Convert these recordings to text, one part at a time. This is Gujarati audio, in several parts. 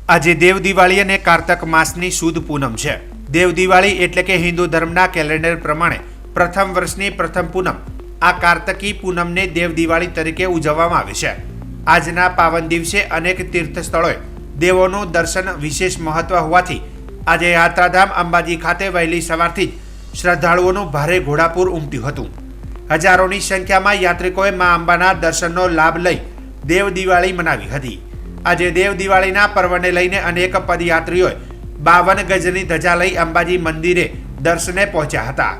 આજે દેવ દિવાળી અને કારતક માસની સુદ પૂનમ છે। દેવ દિવાળી એટલે કે હિન્દુ ધર્મના કેલેન્ડર પ્રમાણે પ્રથમ વર્ષની પ્રથમ પૂનમ આ કારતકી પૂનમને દેવ દિવાળી તરીકે ઉજવવામાં આવે છે। આજના પાવન દિવસે અનેક તીર્થ સ્થળોએ દેવોનું દર્શન વિશેષ મહત્વ હોવાથી આજે યાત્રાધામ અંબાજી ખાતે વહેલી સવારથી જ શ્રદ્ધાળુઓનું ભારે ઘોડાપૂર ઉમટ્યું હતું। હજારોની સંખ્યામાં યાત્રિકોએ મા અંબાના દર્શનનો લાભ લઈ દેવ દિવાળી મનાવી હતી। આજે દેવ દિવાળીના પર્વને લઈને અનેક પદયાત્રીઓએ 52 ગજની ધજા લઈ અંબાજી મંદિરે દર્શને પહોંચ્યા હતા।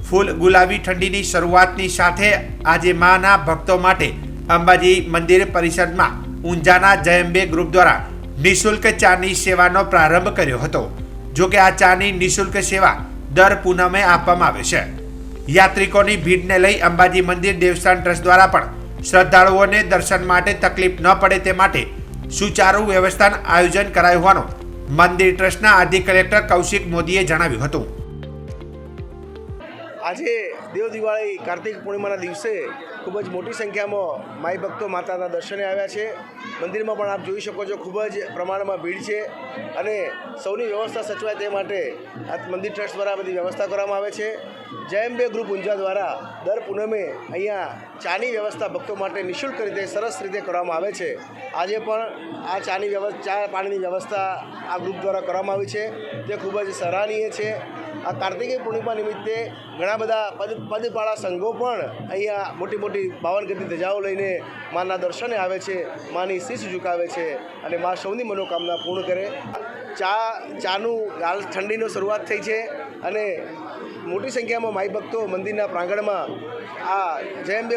ફૂલ ગુલાબી ઠંડીની શરૂઆતની સાથે આજે માના ભક્તો માટે અંબાજી મંદિર પરિસરમાં ઊંઝાના જયંબે ગ્રુપ દ્વારા નિઃશુલ્ક ચાની સેવાનો પ્રારંભ કર્યો હતો। જો કે આ ચાની નિઃશુલ્ક સેવા દર પૂનમે આપવામાં આવે છે। યાત્રિકોની ભીડને લઈ અંબાજી મંદિર દેવસ્થાન ટ્રસ્ટ દ્વારા પણ શ્રદ્ધાળુઓને દર્શન માટે તકલીફ ન પડે તે માટે સુચારુ વ્યવસ્થાનું આયોજન કરાયું હોવાનું મંદિર ટ્રસ્ટના અધિક કલેક્ટર કૌશિક મોદીએ જણાવ્યું હતું। આજે દેવ દિવાળી કાર્તિક પૂર્ણિમાના દિવસે ખૂબ જ મોટી સંખ્યામાં માઈ ભક્તો માતાના દર્શને આવ્યા છે। મંદિરમાં પણ આપ જોઈ શકો છો ખૂબ જ પ્રમાણમાં ભીડ છે અને સૌની વ્યવસ્થા સચવાય તે માટે આ મંદિર ટ્રસ્ટ દ્વારા બધી વ્યવસ્થા કરવામાં આવે છે। જયંબે ગ્રુપ ઊંઝા દ્વારા દર પૂનમે અહીંયા ચાની વ્યવસ્થા ભક્તો માટે નિઃશુલ્ક રીતે સરસ રીતે કરવામાં આવે છે। આજે પણ આ ચા પાણીની વ્યવસ્થા આ ગ્રુપ દ્વારા કરવામાં આવી છે, તે ખૂબ જ સરાહનીય છે। આ કાર્તિકી પૂર્ણિમા નિમિત્તે ઘણા બધા પદપાળા સંઘો પણ અહીંયા મોટી મોટી 52 ગજની ધજાઓ લઈને માના દર્શને આવે છે, માની શીશ ઝુકાવે છે અને મા સૌની મનોકામના પૂર્ણ કરે। ચાનું હાલ ઠંડીનો શરૂઆત થઈ છે અને મોટી સંખ્યામાં માઈ ભક્તો મંદિરના પ્રાંગણમાં આ જયંબે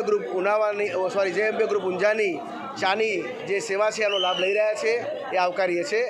ગ્રુપ ઊંઝાની ચાની જે સેવા છે એનો લાભ લઈ રહ્યા છે, એ આવકારીએ છીએ।